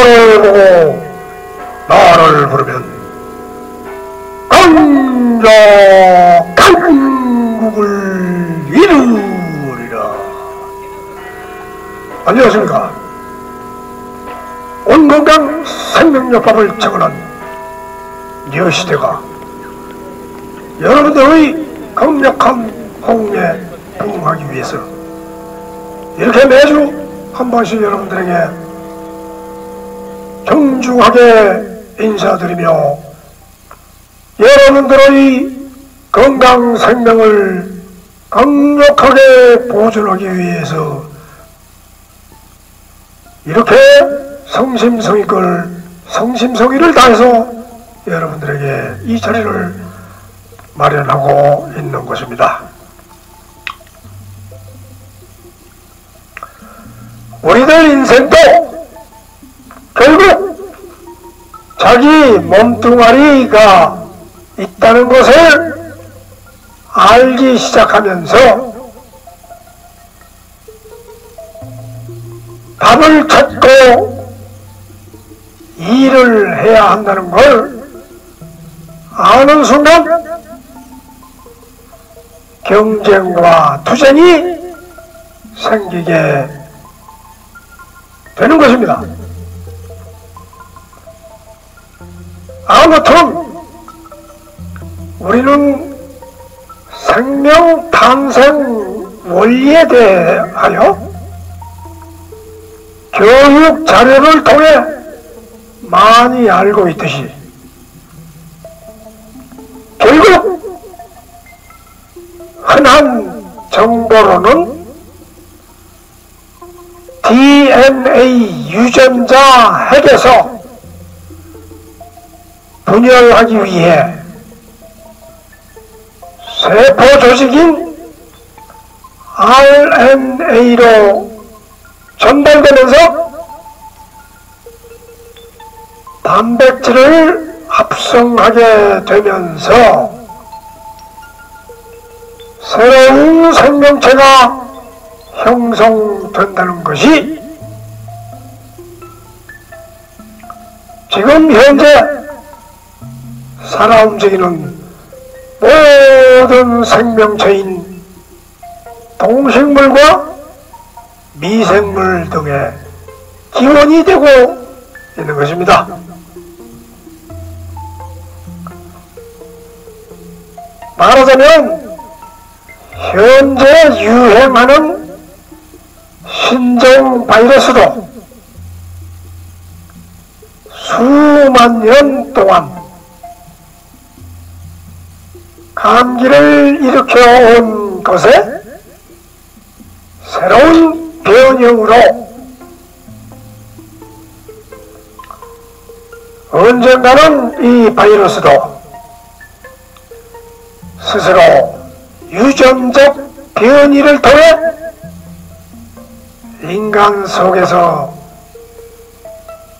하늘을 보고 나를 부르면 강자 강국을 이루리라. 안녕하십니까. 온건강 생명요법을 적어놓은 여시대가 여러분들의 강력한 호응에 부응하기 위해서 이렇게 매주 한 번씩 여러분들에게 정중하게 인사드리며 여러분들의 건강 생명을 강력하게 보존하기 위해서 이렇게 성심성의를 다해서 여러분들에게 이 자리를 마련하고 있는 것입니다. 우리들 인생도 결국 자기 몸뚱아리가 있다는 것을 알기 시작하면서 밥을 찾고 일을 해야 한다는 걸 아는 순간 경쟁과 투쟁이 생기게 되는 것입니다. 아무튼 우리는 생명 탄생 원리에 대하여 교육 자료를 통해 많이 알고 있듯이 결국 흔한 정보로는 DNA 유전자 핵에서 분열하기 위해 세포 조직인 RNA로 전달되면서 단백질을 합성하게 되면서 새로운 생명체가 형성된다는 것이 지금 현재 살아 움직이는 모든 생명체인 동식물과 미생물 등의 기원이 되고 있는 것입니다. 말하자면 현재 유행하는 신종 바이러스도 수만 년 동안 감기를 일으켜온 것에 새로운 변형으로 언젠가는 이 바이러스도 스스로 유전적 변이를 통해 인간 속에서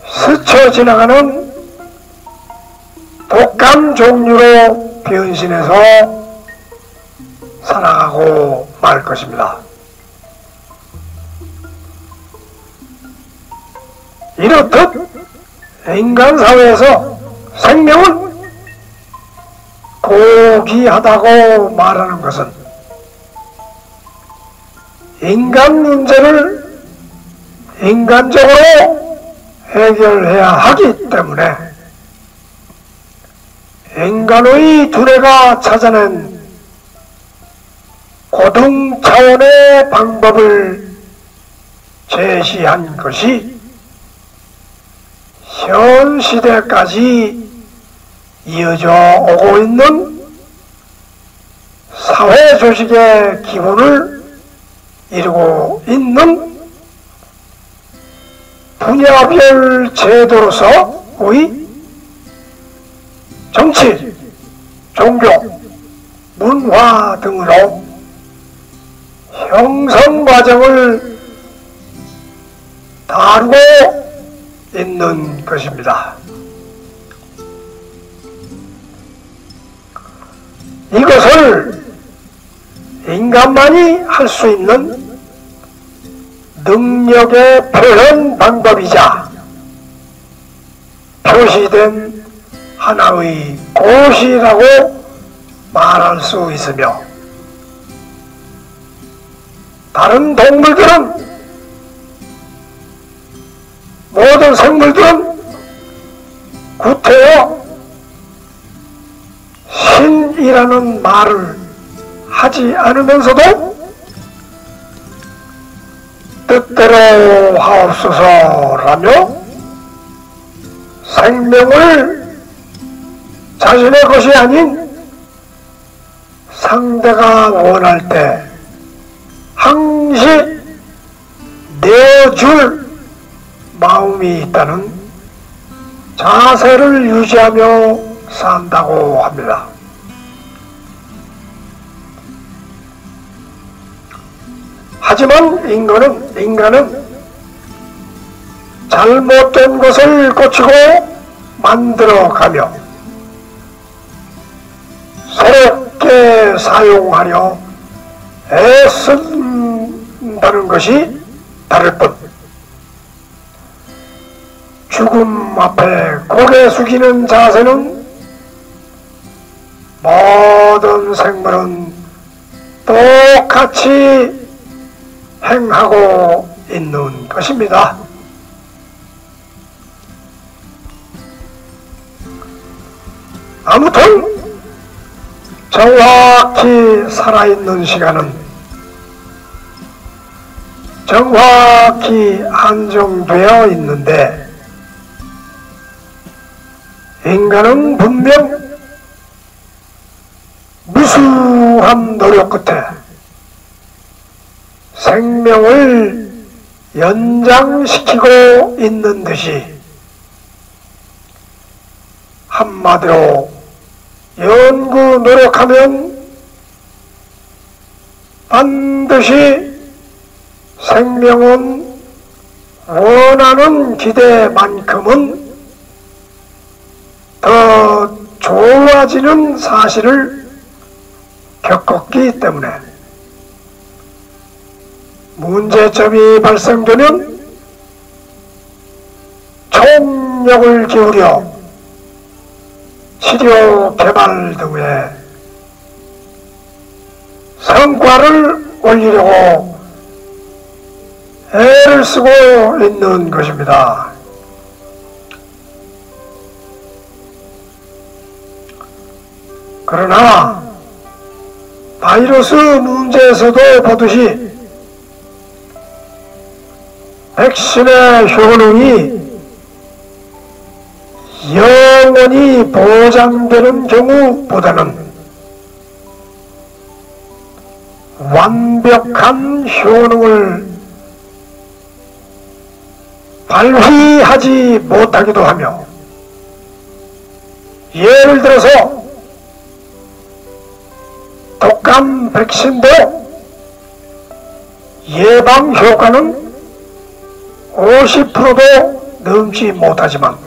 스쳐 지나가는 독감 종류로 변신해서 살아가고 말 것입니다. 이렇듯 인간 사회에서 생명은 고귀하다고 말하는 것은 인간 문제를 인간적으로 해결해야 하기 때문에 인간의 두뇌가 찾아낸 고등 차원의 방법을 제시한 것이 현 시대까지 이어져 오고 있는 사회 조직의 기본을 이루고 있는 분야별 제도로서의 정치, 종교, 문화 등으로 형성 과정을 다루고 있는 것입니다. 이것을 인간만이 할 수 있는 능력의 표현 방법이자 것이 된 하나의 꽃이라고 말할 수 있으며, 다른 동물들은, 모든 생물들은 구태여 신이라는 말을 하지 않으면서도 뜻대로 하옵소서라며 생명을 자신의 것이 아닌 상대가 원할 때 항시 내줄 마음이 있다는 자세를 유지하며 산다고 합니다. 하지만 인간은 잘못된 것을 고치고 만들어가며 새롭게 사용하려 애쓴다는 것이 다를 뿐, 죽음 앞에 고개 숙이는 자세는 모든 생물은 똑같이 행하고 있는 것입니다. 아무튼 정확히 살아있는 시간은 정확히 한정되어 있는데, 인간은 분명 무수한 노력 끝에 생명을 연장시키고 있는 듯이, 한마디로 연구 노력하면 반드시 생명은 원하는 기대만큼은 더 좋아지는 사실을 겪었기 때문에 문제점이 발생되면 총력을 기울여 치료 개발 등의 성과를 올리려고 애를 쓰고 있는 것입니다. 그러나 바이러스 문제에서도 보듯이 백신의 효능이 영원히 보장되는 경우보다는 완벽한 효능을 발휘하지 못하기도 하며, 예를 들어서 독감 백신도 예방 효과는 50%도 넘지 못하지만,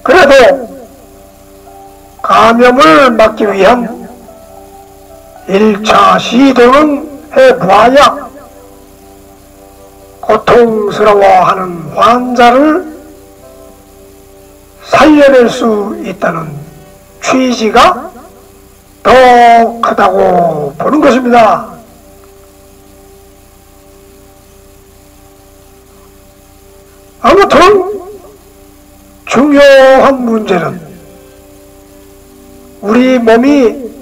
그래도 감염을 막기 위한 1차 시도는 해보아야 고통스러워하는 환자를 살려낼 수 있다는 취지가 더 크다고 보는 것입니다. 아무튼 중요한 문제는 우리 몸이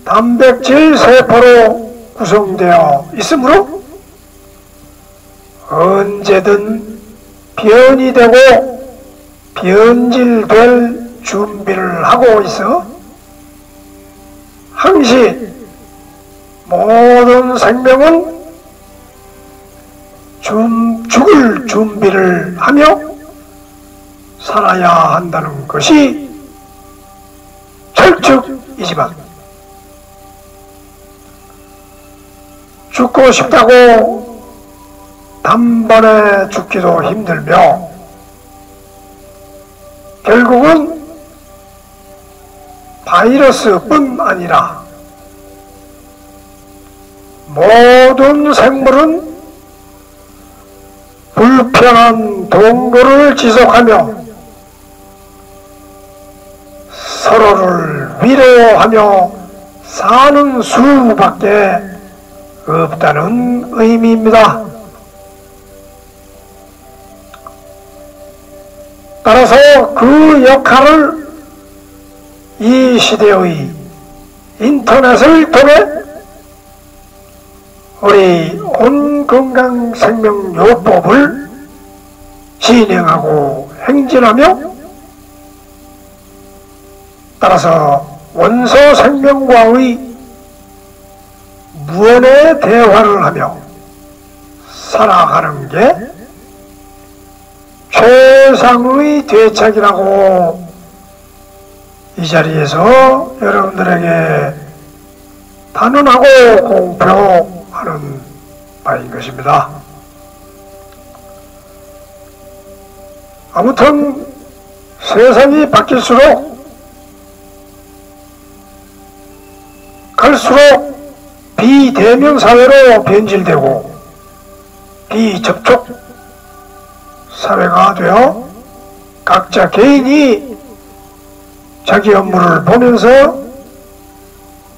단백질 세포로 구성되어 있으므로 언제든 변이 되고 변질될 준비를 하고 있어 항시 모든 생명은 죽을 준비를 하며 살아야 한다는 것이 철칙이지만, 죽고 싶다고 단번에 죽기도 힘들며 결국은 바이러스뿐 아니라 모든 생물은 불평한 동거를 지속하며 서로를 위로하며 사는 수밖에 없다는 의미입니다. 따라서 그 역할을 이 시대의 인터넷을 통해 우리 온건강생명요법을 진행하고 행진하며 따라서 원소 생명과의 무언의 대화를 하며 살아가는 게 최상의 대책이라고 이 자리에서 여러분들에게 단언하고 공표하는 바인 것입니다. 아무튼 세상이 바뀔수록 갈수록 비대면 사회로 변질되고 비접촉 사회가 되어 각자 개인이 자기 업무를 보면서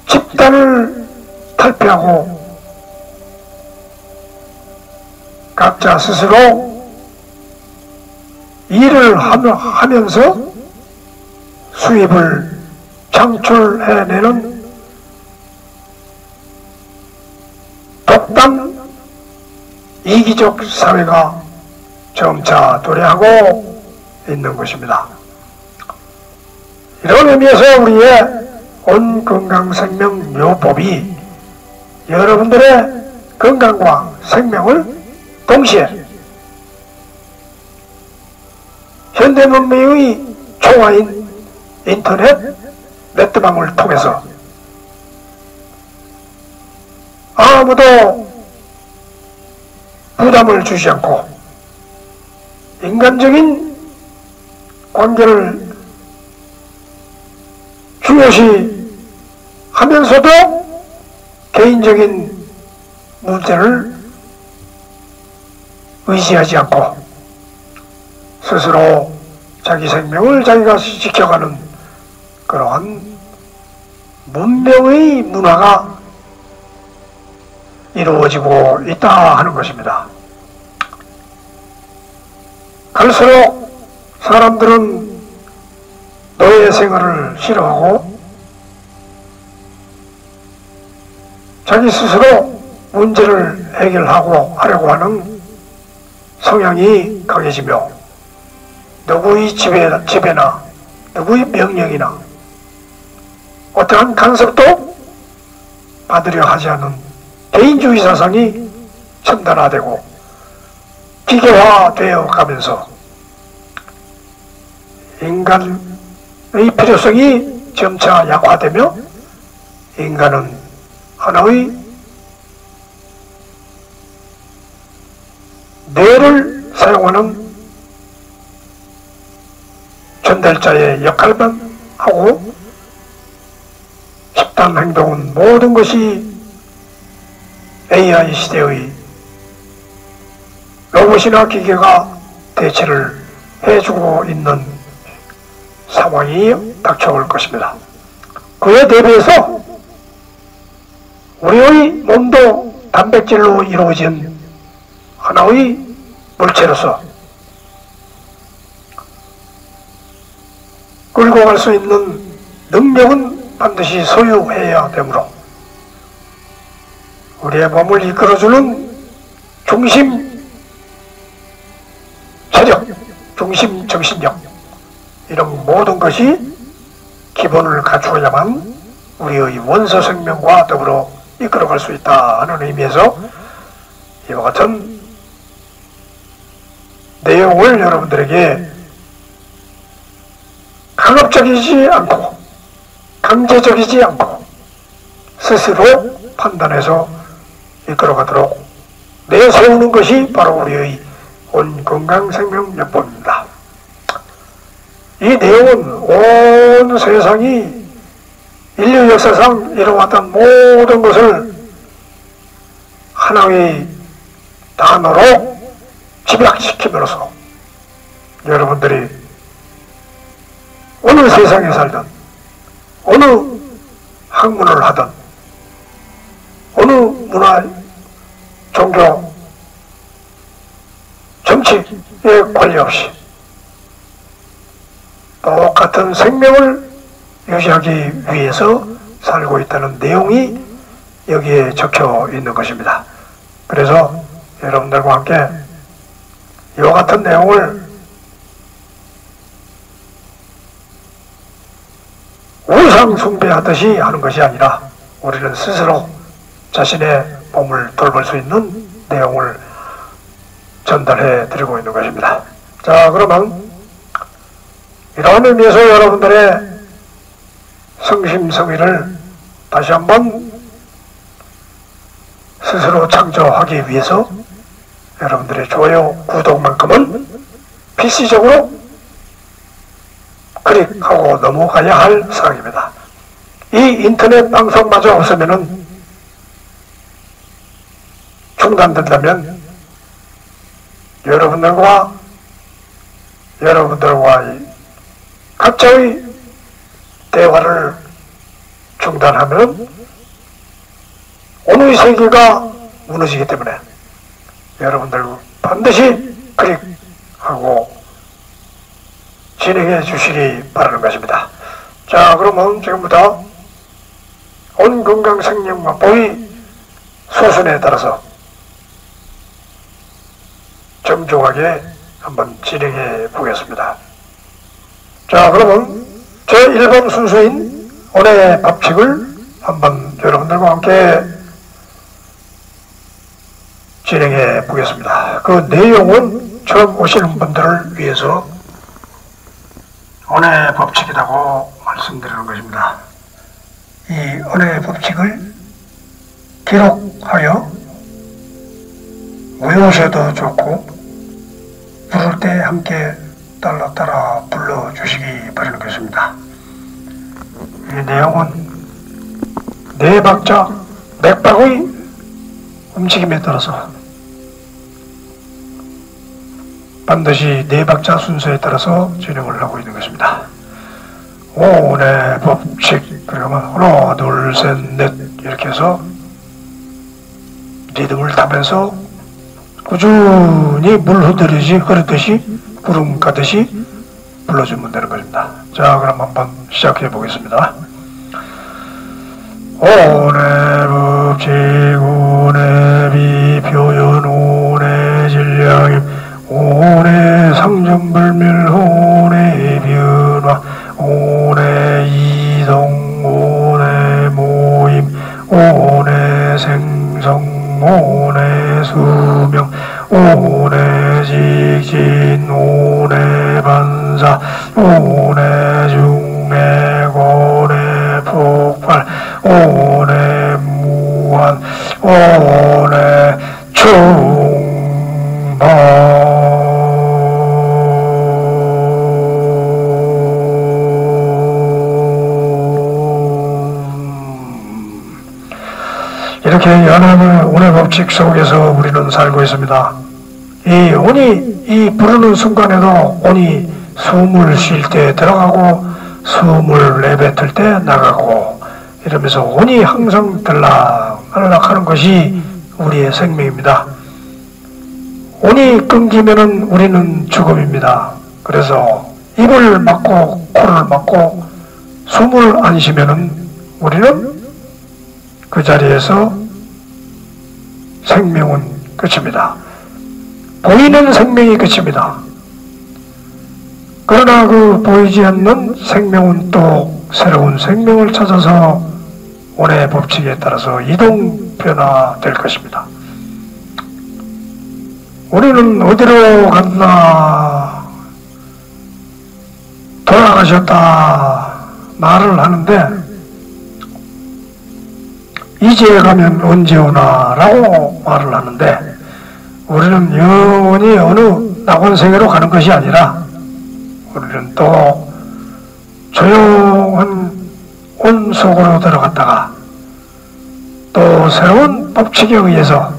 집단을 탈피하고 각자 스스로 일을 하면서 수입을 창출해내는 독단 이기적 사회가 점차 도래하고 있는 것입니다. 이런 의미에서 우리의 온건강생명요법이 여러분들의 건강과 생명을 동시에 현대문명의 초화인 인터넷 네트방을 통해서 아무도 부담을 주지 않고 인간적인 관계를 중요시 하면서도 개인적인 문제를 의지하지 않고 스스로 자기 생명을 자기가 지켜가는 그러한 문명의 문화가 이루어지고 있다 하는 것입니다. 갈수록 사람들은 노예 생활을 싫어하고 자기 스스로 문제를 해결하고 하려고 하는 성향이 강해지며 누구의 지배나 누구의 명령이나 어떠한 간섭도 받으려 하지 않는 개인주의 사상이 첨단화되고 기계화되어 가면서 인간의 필요성이 점차 약화되며 인간은 하나의 뇌를 사용하는 전달자의 역할만 하고 집단 행동은 모든 것이 AI 시대의 로봇이나 기계가 대체를 해주고 있는 상황이 닥쳐올 것입니다. 그에 대비해서 우리의 몸도 단백질로 이루어진 하나의 물체로서 끌고 갈 수 있는 능력은 반드시 소유해야 되므로 우리의 몸을 이끌어주는 중심 체력, 중심 정신력 이런 모든 것이 기본을 갖추어야만 우리의 원소 생명과 더불어 이끌어갈 수 있다 하는 의미에서 이와 같은 내용을 여러분들에게 강압적이지 않고 강제적이지 않고 스스로 판단해서 이끌어가도록 내세우는 것이 바로 우리의 온건강생명요법입니다. 이 내용은 온 세상이 인류 역사상 이루어왔던 모든 것을 하나의 단어로 집약시킴으로써 여러분들이 어느 세상에 살든 어느 학문을 하든 어느 문화, 종교, 정치에 관계없이 똑같은 생명을 유지하기 위해서 살고 있다는 내용이 여기에 적혀 있는 것입니다. 그래서 여러분들과 함께 이와 같은 내용을 우상 숭배하듯이 하는 것이 아니라 우리는 스스로 자신의 몸을 돌볼 수 있는 내용을 전달해 드리고 있는 것입니다. 자, 그러면 이러한 의미에서 여러분들의 성심성의를 다시 한번 스스로 창조하기 위해서 여러분들의 좋아요, 구독만큼은 필시적으로 클릭하고 넘어가야 할 사항입니다. 이 인터넷 방송마저 없으면은 중단된다면 여러분들과의 각자의 대화를 중단하면 오늘 세계가 무너지기 때문에 여러분들 반드시 클릭하고 진행해 주시기 바라는 것입니다. 자, 그러면 지금부터 온건강생명마법의 소순에 따라서 정중하게 한번 진행해 보겠습니다. 자, 그러면 제1번 순서인 오늘의 법칙을 한번 여러분들과 함께 진행해 보겠습니다. 그 내용은 처음 오시는 분들을 위해서 은혜의 법칙이라고 말씀드리는 것입니다. 이 은혜의 법칙을 기록하여 외우셔도 좋고 부를 때 함께 따라 불러주시기 바라는 것입니다. 이 내용은 네 박자 맥박의 움직임에 따라서 반드시 네 박자 순서에 따라서 진행을 하고 있는 것입니다. 오늘의 법칙, 그러면 하나, 둘, 셋, 넷 이렇게 해서 리듬을 타면서 꾸준히 물 흐르듯이 구름 가듯이 불러주면 되는 것입니다. 자, 그럼 한번 시작해 보겠습니다. 오늘 법칙, 오늘 비표현, 오늘 질량임, 오늘 상정불멸, 오늘 변화, 오늘 이동, 오늘 모임, 오늘 생성, 오늘 수명, 오늘 직진, 오늘 반사, 오늘 중맥, 오늘 폭발, 오늘 무한, 오늘 충만. 이렇게 연합의 운의 법칙 속에서 우리는 살고 있습니다. 이 운이 이 부르는 순간에도 운이 숨을 쉴 때 들어가고 숨을 내뱉을 때 나가고 이러면서 운이 항상 들락날락하는 것이 우리의 생명입니다. 운이 끊기면은 우리는 죽음입니다. 그래서 입을 막고 코를 막고 숨을 안 쉬면은 우리는 그 자리에서 생명은 끝입니다. 보이는 생명이 끝입니다. 그러나 그 보이지 않는 생명은 또 새로운 생명을 찾아서 운의 법칙에 따라서 이동 변화될 것입니다. 우리는 어디로 갔나 돌아가셨다 말을 하는데 이제 가면 언제 오나 라고 말을 하는데 우리는 영원히 어느 낙원세계로 가는 것이 아니라 우리는 또 조용한 온 속으로 들어갔다가 또 새로운 법칙에 의해서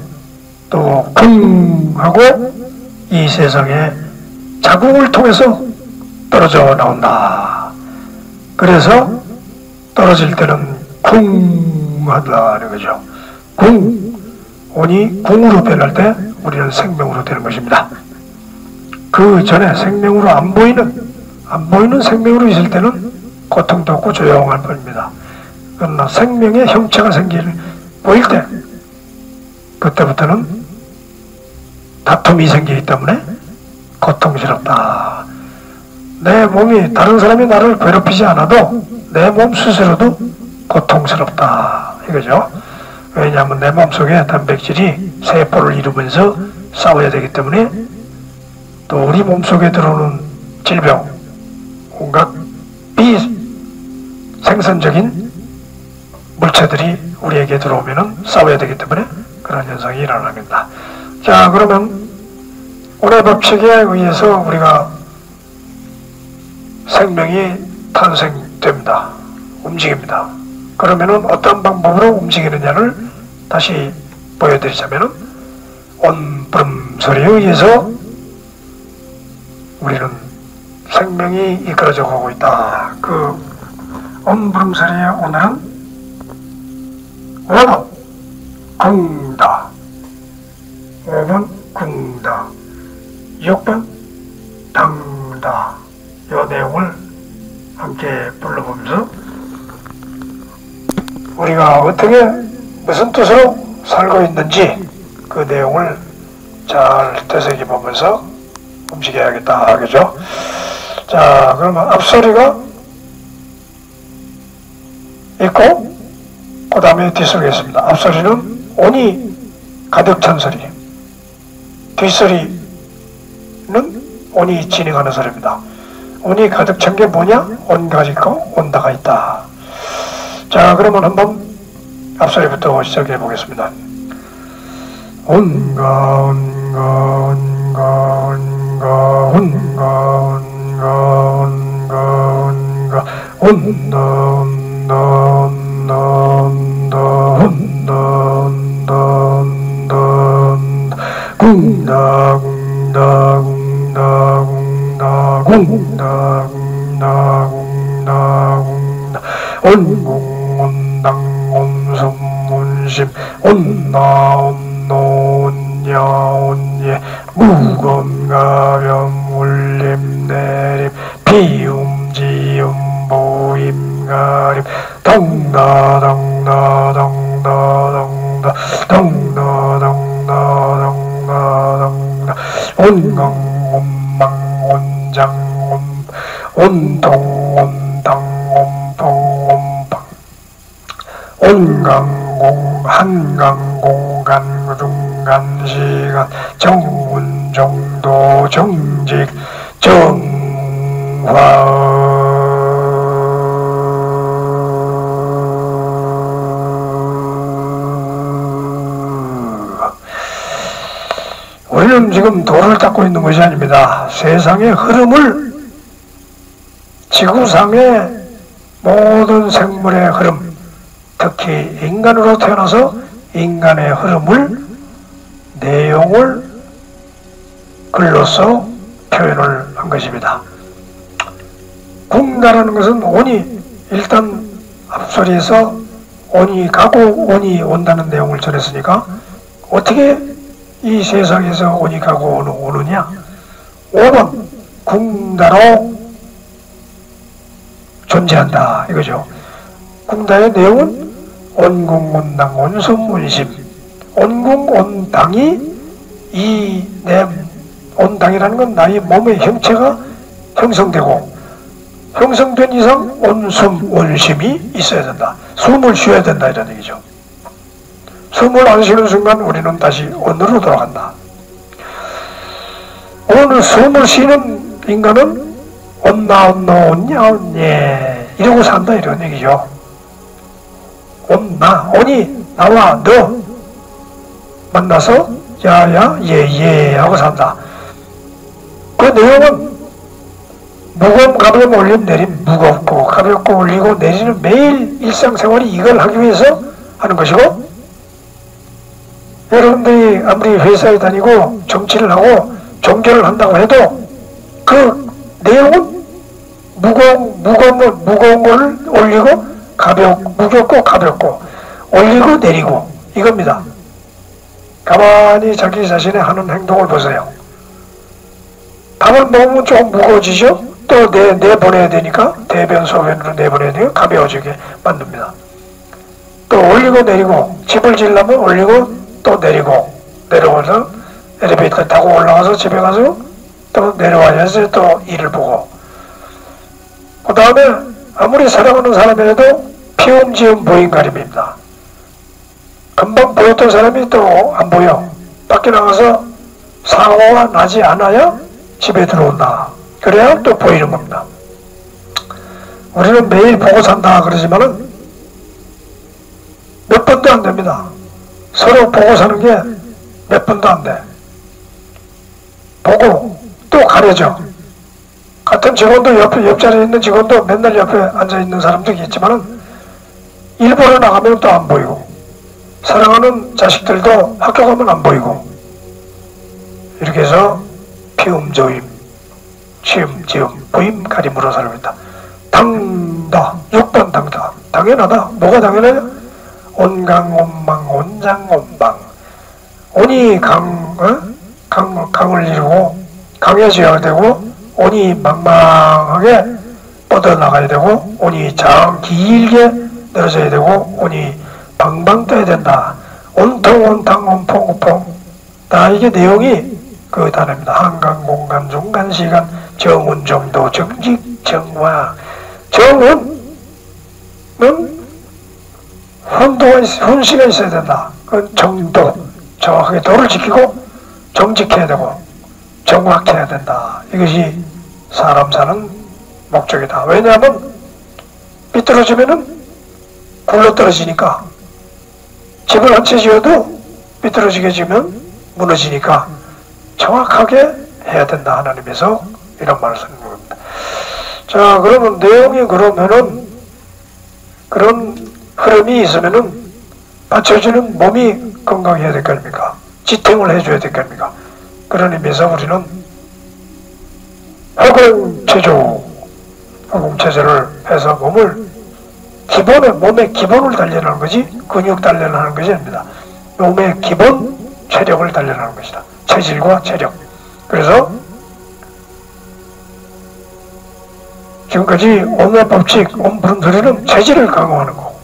또 쿵 하고 이 세상에 자궁을 통해서 떨어져 나온다. 그래서 떨어질 때는 궁 한다는 거죠. 궁. 온이 궁으로 변할 때 우리는 생명으로 되는 것입니다. 그 전에 생명으로 안 보이는 생명으로 있을 때는 고통도 없고 조용할 뿐입니다. 그러나 생명의 형체가 보일 때, 그때부터는 다툼이 생기기 때문에 고통스럽다. 내 몸이 다른 사람이 나를 괴롭히지 않아도 내 몸 스스로도 고통스럽다. 이거죠. 왜냐하면 내 몸속에 단백질이 세포를 이루면서 싸워야 되기 때문에, 또 우리 몸속에 들어오는 질병, 온갖 비생산적인 물체들이 우리에게 들어오면 싸워야 되기 때문에 그런 현상이 일어납니다. 자, 그러면 오늘 법칙에 의해서 우리가 생명이 탄생됩니다. 움직입니다. 그러면은 어떤 방법으로 움직이느냐를 다시 보여드리자면은 온부름소리에 의해서 우리는 생명이 이끌어져 가고 있다. 그 온부름소리의 오늘은 5번 궁다, 5번 궁다, 6번 당다. 이 내용을 함께 불러보면서 우리가 어떻게 무슨 뜻으로 살고 있는지 그 내용을 잘 되새겨보면서 움직여야겠다. 그죠? 자, 그러면 앞소리가 있고 그 다음에 뒷소리가 있습니다. 앞소리는 온이 가득 찬 소리, 뒷소리는 온이 진행하는 소리입니다. 온이 가득 찬 게 뭐냐? 온가 있고 온다가 있다. 자, 그러면 한번 앞소리부터 시작해 보겠습니다. 온가 온가 온가 온가 온가 온가 온가 온가 온다 온다 온다 온다 온다 온다 온다 궁다 궁다 궁다 궁다 궁다 궁다 궁다 궁다 온궁 온당 온섬 온심 온나 온노 온야 온예 무검 가렴 울림 내림 비움 지움 보임 가림 덩다 덩다 덩다 덩다 덩다 덩다 덩다 덩다 온강 온망 온장 온통 온당 온봉 온방 온강공 한강공간 중간시간 정운정도 정직 정화. 우리는 지금 도를 닦고 있는 것이 아닙니다. 세상의 흐름을, 지구상의 모든 생물의 흐름, 특히 인간으로 태어나서 인간의 흐름을, 내용을 글로써 표현을 한 것입니다. 궁다라는 것은 온이, 일단 앞소리에서 온이 가고 온이 온다는 내용을 전했으니까 어떻게 이 세상에서 온이 가고 오느냐? 5번 궁다로 존재한다 이거죠. 궁다의 내용은 온궁 온당 온섬 온심, 온궁 온당이 이 내 온당이라는 건 나의 몸의 형체가 형성되고, 형성된 이상 온섬 온심이 있어야 된다. 숨을 쉬어야 된다 이런 얘기죠. 숨을 안 쉬는 순간 우리는 다시 온으로 돌아간다. 오늘 숨을 쉬는 인간은 온나 온노 온냐 온예 이러고 산다 이런 얘기죠. 온나, 온이 나와 너 만나서 야야 예예 하고 산다. 그 내용은 무거움 가벼움 올림 내림, 무겁고 가볍고 올리고 내리는 매일 일상생활이 이걸 하기 위해서 하는 것이고, 여러분들이 아무리 회사에 다니고 정치를 하고 정결을 한다고 해도 그 내용은 무거운 걸 올리고 무겁고 가볍고 올리고 내리고 이겁니다. 가만히 자기 자신의 하는 행동을 보세요. 밥을 먹으면 조금 무거워지죠? 또 내보내야 되니까 대변 소변으로 내보내야 되니까 가벼워지게 만듭니다. 또 올리고 내리고 집을 지으려면 올리고 또 내려가서 엘리베이터 타고 올라가서 집에 가서 또 내려와야지 또 일을 보고 그 다음에 아무리 사랑하는 사람이라도 피움지음 부인가림입니다. 금방 보였던 사람이 또 안 보여. 밖에 나가서 사고가 나지 않아야 집에 들어온다. 그래야 또 보이는 겁니다. 우리는 매일 보고 산다 그러지만은 몇 번도 안 됩니다. 서로 보고 사는 게 몇 번도 안 돼. 보고 또 가려져. 같은 직원도 옆자리에 있는 직원도 맨날 옆에 앉아있는 사람도 있지만은 일보러 나가면 또 안 보이고 사랑하는 자식들도 학교 가면 안 보이고 이렇게 해서 피음조임 치음지음 부임가림으로 살아갑니다. 당다 6번 당다 당연하다. 뭐가 당연해요? 온강온망 온장온방 온이 강을 이루고 강해져야 되고 온이 망망하게 뻗어나가야 되고 온이 장 길게 늘어져야 되고 온이 방방 떠야 된다. 온통 온탕 온풍 우풍 다 이게 내용이 그 단어입니다. 한강 공간 중간 시간 정운 정도 정직 정화 정운은 훈시가 있어야 된다. 그건 정도 정확하게 도를 지키고 정직해야 되고 정확해야 된다. 이것이 사람 사는 목적이다. 왜냐하면 삐뚤어지면은 굴러떨어지니까 집을 한 채 지어도 삐뚤어지게 지면 무너지니까 정확하게 해야 된다. 하나님께서 이런 말을 쓰는 겁니다. 자, 그러면 내용이 그러면은 그런 흐름이 있으면은 받쳐주는 몸이 건강해야 될 거 아닙니까? 지탱을 해줘야 될 거 아닙니까? 그런 의미에서 우리는 허공체조를 해서 몸의 기본을 단련하는 거지 근육 단련하는 것이 아닙니다. 몸의 기본 체력을 단련하는 것이다. 체질과 체력. 그래서 지금까지 온의 법칙, 온푸른 소리는 체질을 강화하는 거고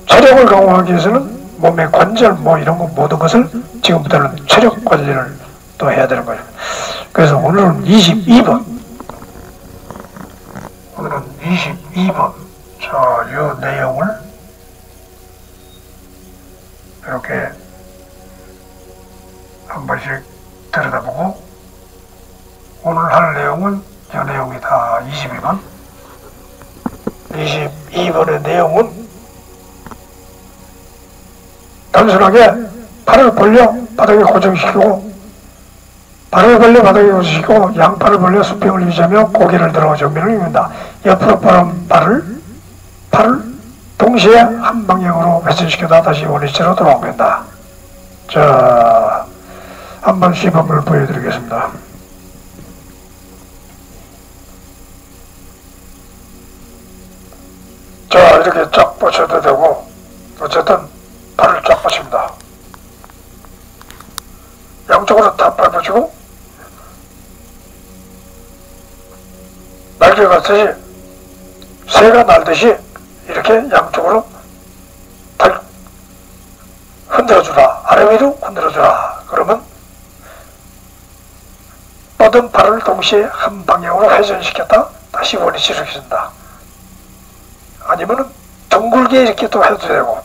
체력을 강화하기 위해서는 몸의 관절 이런 거 모든 것을 지금부터는 체력 관리를 또 해야 되는 거예요. 그래서 오늘은 22번 자, 이 내용을 이렇게 한 번씩 들여다보고 오늘 할 내용은 이 내용이 다 22번의 내용은 단순하게 팔을 벌려 바닥에 고정시키고 발을 벌려 바닥에 고정시키고 양팔을 벌려 수평을 유지하며 고개를 들어 정면을 입는다. 옆으로 뻗은 팔을 동시에 한 방향으로 회전시켜다 다시 원위치로 돌아오겠다. 자, 한번 시범을 보여드리겠습니다. 자, 이렇게 쫙 뻗쳐도 되고 어쨌든 팔을 쫙 뻗칩니다. 양쪽으로 다 뻗어주고 날개 같이 새가 날듯이 이렇게 양쪽으로 흔들어주라. 아래 위로 흔들어주라. 그러면 뻗은 팔을 동시에 한 방향으로 회전시켰다 다시 원위치로 시킨다. 아니면은 둥글게 이렇게 또 해도 되고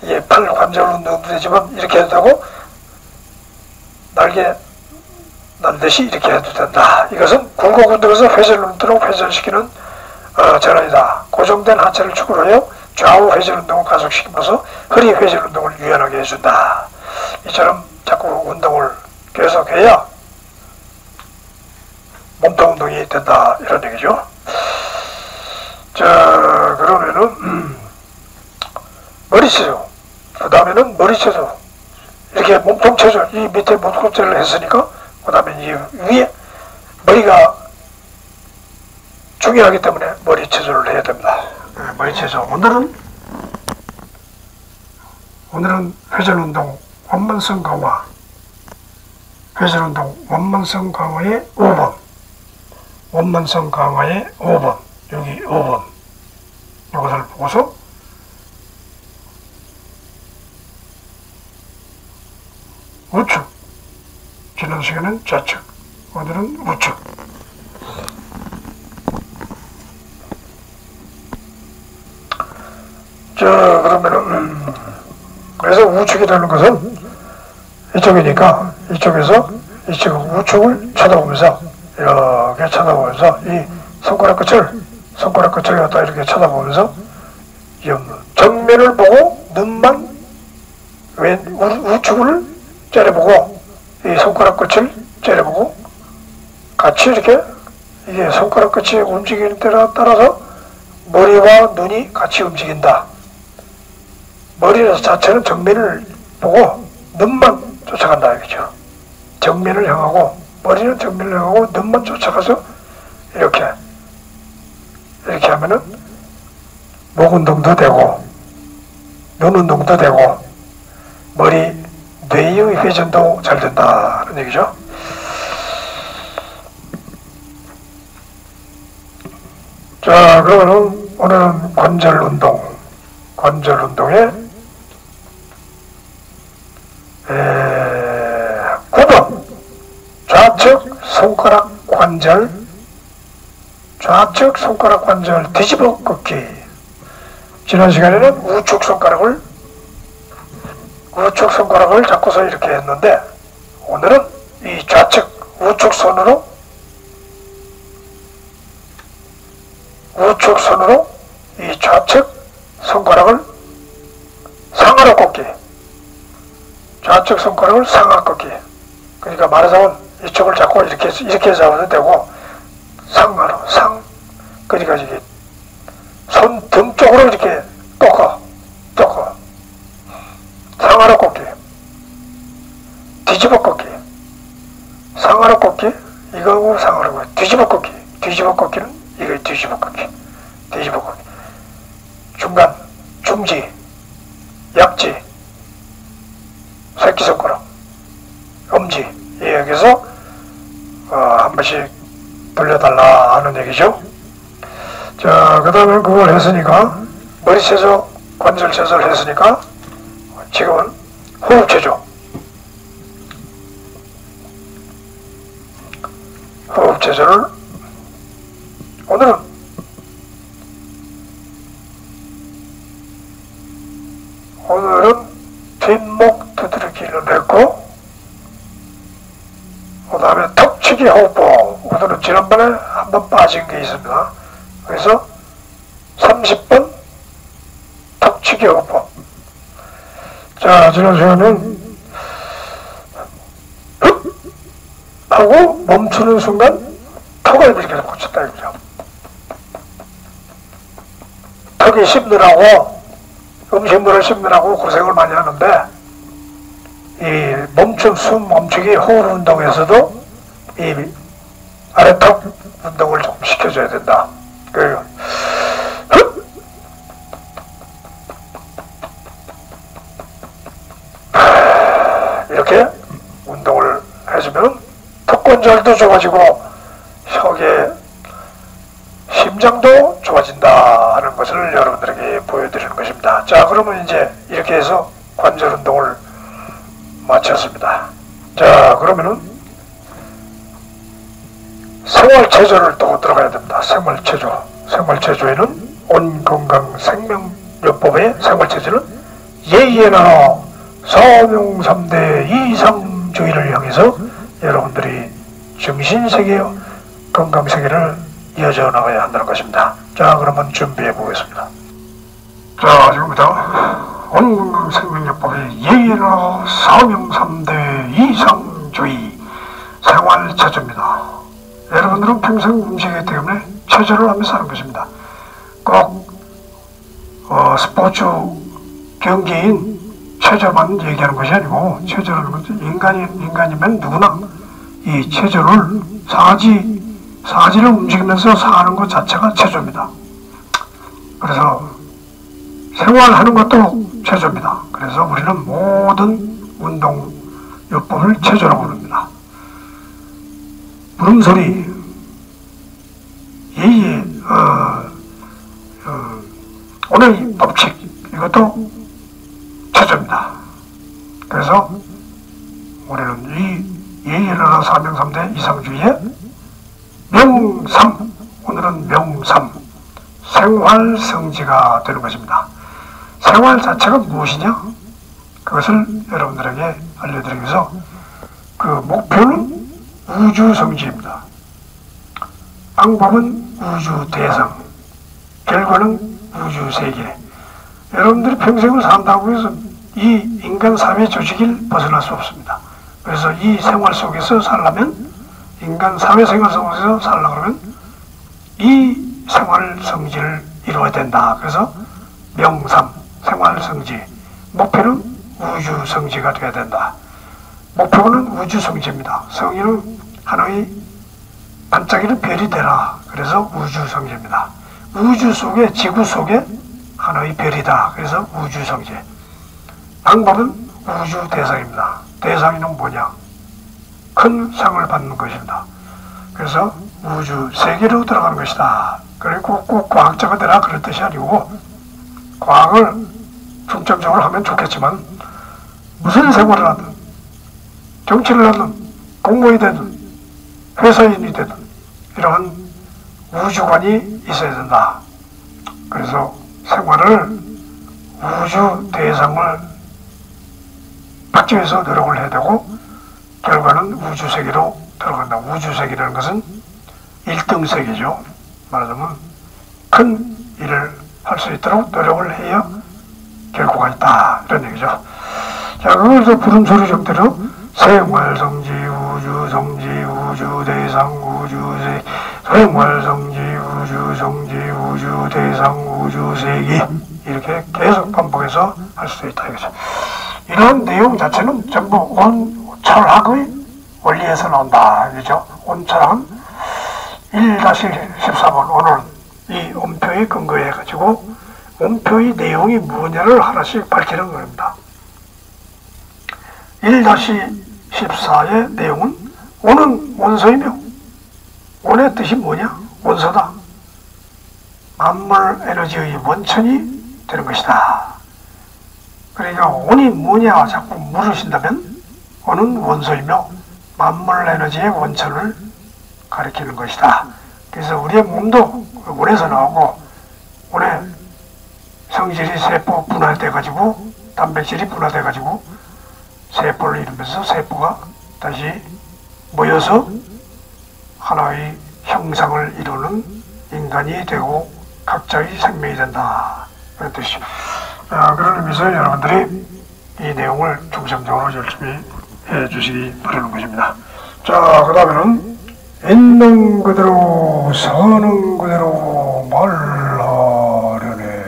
이게 팔 관절 운동도 되지만 이렇게 해도 되고 날개 날듯이 이렇게 해도 된다. 이것은 굴곡 운동에서 회전 운동으로 회전시키는 전환이다. 고정된 하체를 축으로 하여 좌우 회전 운동을 가속시키면서 허리 회전 운동을 유연하게 해준다. 이처럼 자꾸 운동을 계속해야 몸통 운동이 된다. 이런 얘기죠. 자, 그러면은 머리체조, 그 다음에는 머리체조. 이렇게 몸통 체조, 이 밑에 몸통체를 했으니까 그 다음에 이 위에 머리가 중요하기 때문에 머리 체조를 해야 됩니다. 머리 체조. 오늘은 회전운동 원만성 강화, 회전운동 원만성 강화의 5번, 원만성 강화의 5번, 여기 5번 이것을 보고서 우측, 지난 시간은 좌측, 오늘은 우측. 자, 그러면은 그래서 우측이라는 것은 이쪽이니까 이쪽에서 이쪽 우측을 쳐다보면서 이렇게 쳐다보면서 이 손가락 끝을 갖다 이렇게 쳐다보면서 정면을 보고 눈만 우측을 째려보고 이 손가락 끝을 째려보고 같이 이렇게 이게 손가락 끝이 움직이는 때에 따라서 머리와 눈이 같이 움직인다. 머리 자체는 정면을 보고 눈만 쫓아간다 이거죠. 정면을 향하고 머리는 정면을 향하고 눈만 쫓아가서 이렇게 하면은 목 운동도 되고 눈 운동도 되고 머리 뇌의 회전도 잘 된다는 얘기죠. 자, 그러면 오늘은 관절 운동의 9번 좌측 손가락 관절 뒤집어 꺾기. 지난 시간에는 우측 손가락을 잡고서 이렇게 했는데 오늘은 이 좌측 우측 손으로 이 좌측 손가락을 상하로 꺾기. 좌측 손가락을 상하 꺾기. 그러니까 말하자면 이쪽을 잡고 이렇게 잡아도 되고 상하로 그러니까 이게 손 등 쪽으로 이렇게 꺾어 상하로 꺾기, 뒤집어 꺾기, 상하로 꺾기 이거하고 상하로 꺾기, 뒤집어 꺾기는 이거 뒤집어 꺾기, 중간, 중지, 약지, 새끼손가락, 엄지 여기서 한 번씩 돌려달라 하는 얘기죠. 자, 그 다음에 그걸 했으니까 머리 체조, 관절 체조를 했으니까 지금은 호흡 체조. 호흡 체조를 오늘은 뒷목 두드리기를 했고 그 다음에 턱치기 호흡법. 오늘은 지난번에 한번 빠진 게 있습니다. 그래서 30번 턱치기 호흡법. 자, 지난 시간은 흡 하고 멈추는 순간 턱을 이렇게 고쳤다 이거죠. 턱이 씹느라고 음식물을 씹느라고 고생을 많이 하는데 이 숨 멈추기 호흡 운동에서도 이 아래턱 운동을 좀 시켜줘야 된다. 그리고 이렇게 운동을 해주면 턱관절도 좋아지고 혁의 심장도 좋아진다 하는 것을 여러분들에게 보여드리는 것입니다. 자, 그러면 이제 이렇게 해서 관절 운동을 마쳤습니다. 자, 그러면은 생활체조를 또 들어가야 됩니다. 생활체조에는 온건강생명요법의 생활체조는 예의의 나라 사명삼대 이상주의를 향해서 여러분들이 정신세계 건강세계를 이어져 나가야 한다는 것입니다. 자, 그러면 준비해 보겠습니다. 자, 지금부터 온건강생명요법의 예의의 나라 사명삼대 이상주의 생활체조입니다. 여러분들은 평생 움직이기 때문에 체조를 하면서 하는 것입니다. 꼭 스포츠 경기인 체조만 얘기하는 것이 아니고 체조라는 것은 인간이면 누구나 이 체조를 사지를 움직이면서 사는 것 자체가 체조입니다. 그래서 생활하는 것도 체조입니다. 그래서 우리는 모든 운동요법을 체조라고 부릅니다. 물음소리, 오늘 법칙, 이것도 체조입니다. 그래서 우리는 이 예의일어나 사명삼대 이상주의의 명삼, 오늘은 명삼, 생활성지가 되는 것입니다. 생활 자체가 무엇이냐? 그것을 여러분들에게 알려드리기 위해서 그 목표는 우주성지입니다. 방법은 우주대상, 결과는 우주세계. 여러분들이 평생을 산다고 해서 이 인간 사회 조직을 벗어날 수 없습니다. 그래서 이 생활 속에서 살려면, 인간 사회 생활 속에서 살려면 이 생활 성지를 이루어야 된다. 그래서 명삼, 생활 성지, 목표는 우주 성지가 되어야 된다. 목표는 우주 성지입니다. 성의는 하나의 반짝이는 별이 되라. 그래서 우주 성지입니다. 우주 속에, 지구 속에 하나의 별이다. 그래서 우주 성지. 방법은 우주 대상입니다. 대상이는 뭐냐? 큰 상을 받는 것입니다. 그래서 우주 세계로 들어가는 것이다. 그리고 꼭 과학자가 되라 그럴 뜻이 아니고, 과학을 중점적으로 하면 좋겠지만 무슨 생활을 하든, 정치를 하든, 공무원이 되든, 회사인이 되든 이러한 우주관이 있어야 된다. 그래서 생활을 우주 대상을 받기 위해서 노력을 해야 되고, 결과는 우주 세계로 들어간다. 우주 세계라는 것은 1등 세계죠. 말하자면 큰 일을 할 수 있도록 노력을 해야 결과가 있다. 이런 얘기죠. 자, 그래서 부름소리 정대로 생활성지, 우주성지, 우주대상, 우주세계, 생활성지, 우주성지, 우주대상, 우주세계, 이렇게 계속 반복해서 할 수 있다 이거죠. 이런 내용 자체는 전부 온철학의 원리에서 나온다. 그죠? 온철학은 1-14번, 오늘은 이 온표에 근거해 가지고 온표의 내용이 뭐냐를 하나씩 밝히는 겁니다. 1-14의 내용은 온은 원소이며, 온의 뜻이 뭐냐? 원소다. 만물 에너지의 원천이 되는 것이다. 그러니까 온이 뭐냐 자꾸 물으신다면, 온은 원소이며 만물 에너지의 원천을 가리키는 것이다. 그래서 우리의 몸도 온에서 나오고, 온에 성질이 세포 분화돼 가지고 단백질이 분화돼 가지고 세포를 이루면서 세포가 다시 모여서 하나의 형상을 이루는 인간이 되고 각자의 생명이 된다. 그런 뜻이죠. 그런 의미에서 여러분들이 이 내용을 중점적으로 열심히 해주시기 바라는 것입니다. 자, 그 다음에는 있는 그대로 서는 그대로 말하려네.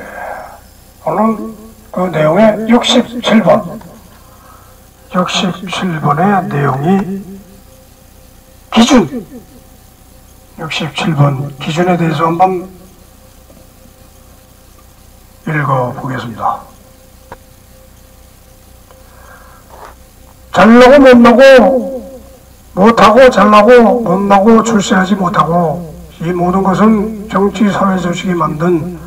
오늘 그 내용의 67번의 내용이 기준, 67번 기준에 대해서 한번 읽어보겠습니다. 잘나고 못나고, 못하고 잘나고 못나고 출세하지 못하고, 이 모든 것은 정치 사회 조직이 만든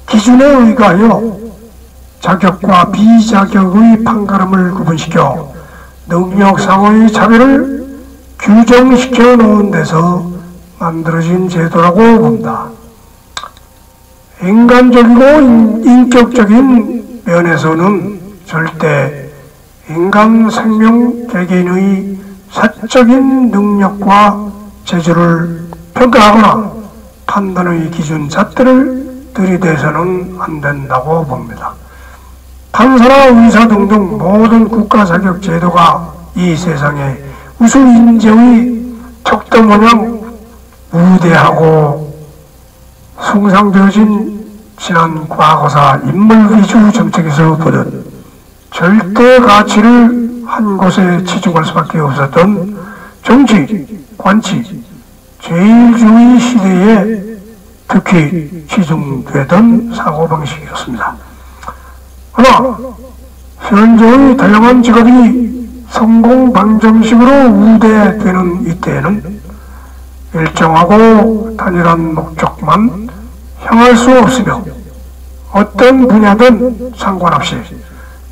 기준에 의거하여 자격과 비자격의 판가름을 구분시켜 능력상의 차별을 규정시켜 놓은 데서 만들어진 제도라고 본다. 인간적이고 인격적인 면에서는 절대 인간 생명 개개인의 사적인 능력과 재주를 평가하거나 판단의 기준 잣대를 들이대서는 안 된다고 봅니다. 판사나 의사 등등 모든 국가 자격 제도가 이 세상에 우수 인재의 척도 모양 우대하고 숭상되어진 지난 과거사 인물 위주 정책에서 보듯 절대 가치를 한 곳에 치중할 수밖에 없었던 정치, 관치, 제일주의 시대에 특히 지중되던 사고방식이었습니다. 그러나 현재의 다양한 직업이 성공방정식으로 우대되는 이때에는 일정하고 단일한 목적만 향할 수 없으며 어떤 분야든 상관없이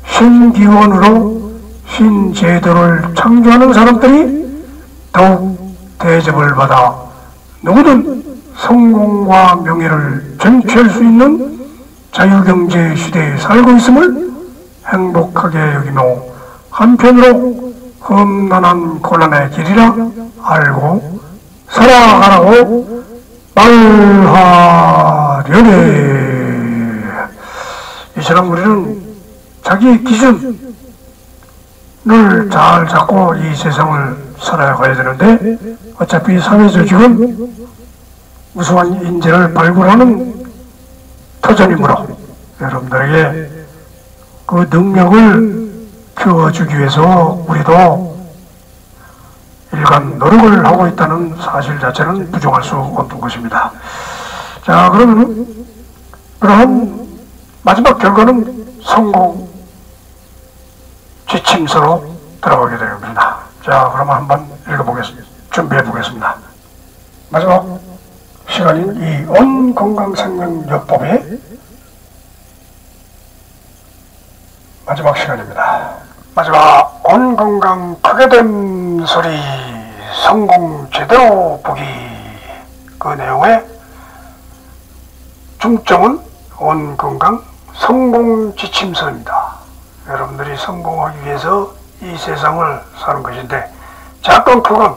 신기원으로 신제도를 창조하는 사람들이 더욱 대접을 받아 누구든 성공과 명예를 쟁취할 수 있는 자유경제 시대에 살고 있음을 행복하게 여기며 한편으로 험난한 고난의 길이라 알고 살아가라고 말하려네. 이처럼 우리는 자기 기준을 잘 잡고 이 세상을 살아가야 되는데 어차피 사회조직은 우수한 인재를 발굴하는 터전이므로 여러분들에게 그 능력을 키워주기 위해서 우리도 일간 노력을 하고 있다는 사실 자체는 부정할 수 없는 것입니다. 자, 그러면 그러한 마지막 결과는 성공 지침서로 들어가게 됩니다. 자, 그러면 한번 읽어보겠습니다. 준비해 보겠습니다. 마지막 시간인 이 온건강생명요법의 마지막 시간입니다. 마지막 온건강 크게 된 소리 성공 제대로 보기, 그 내용의 중점은 온건강 성공 지침서입니다. 여러분들이 성공하기 위해서 이 세상을 사는 것인데 작건 크건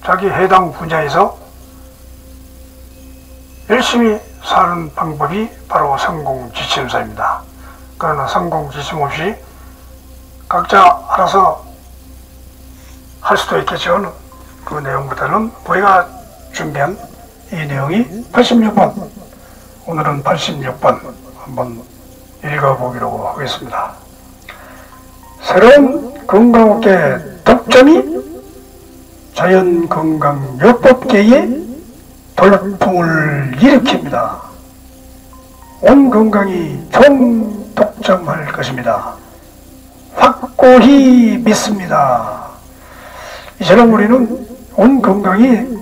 자기 해당 분야에서 열심히 사는 방법이 바로 성공 지침서입니다. 그러나 성공 지침 없이 각자 알아서 할 수도 있겠지만 그 내용보다는 우리가 준비한 이 내용이 86번, 오늘은 86번 한번 읽어보기로 하겠습니다. 새로운 건강업계 독점이 자연건강요법계의 돌풍을 일으킵니다. 온 건강이 총독점할 것입니다. 확고히 믿습니다. 이처럼 우리는 온 건강이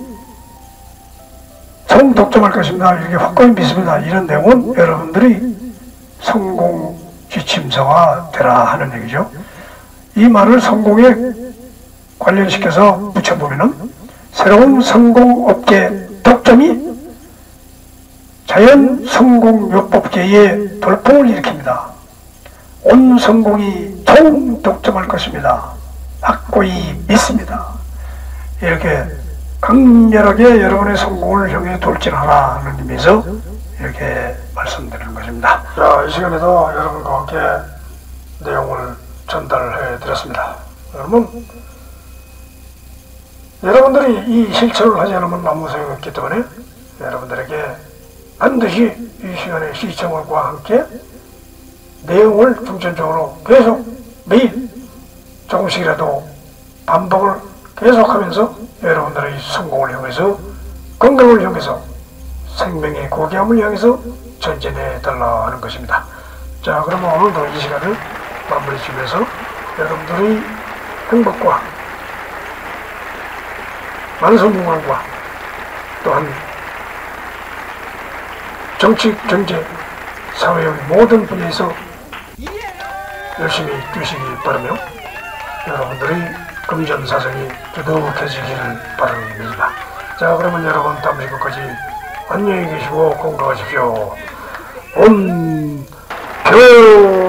총독점할 것입니다. 이렇게 확고히 믿습니다. 이런 내용은 여러분들이 성공 지침서가 되라 하는 얘기죠. 이 말을 성공에 관련시켜서 붙여보면은 새로운 성공업계 독점이 자연 성공요법계의 돌풍을 일으킵니다. 온 성공이 총독점할 것입니다. 확고히 믿습니다. 이렇게 강렬하게 여러분의 성공을 향해 돌진하라는 의미에서 이렇게 말씀드리는 것입니다. 자, 이 시간에도 여러분과 함께 내용을 전달해 드렸습니다. 여러분들이 이 실천을 하지 않으면 아무 소용없기 때문에 여러분들에게 반드시 이 시간에 시청과 함께 내용을 중점적으로 계속 매일 조금씩이라도 반복을 계속하면서 여러분들의 성공을 향해서, 건강을 향해서, 생명의 고귀함을 향해서 전진해 달라 하는 것입니다. 자, 그러면 오늘도 이 시간을 마무리 지면서 여러분들의 행복과 만성건강과 또한 정치, 경제, 사회의 모든 분야에서 열심히 뛰시기 바라며 여러분들의 금전사정이 두둑해지기를 바랍니다. 자, 그러면 여러분 다음 시간까지 안녕히 계시고 건강하십시오. 옴 표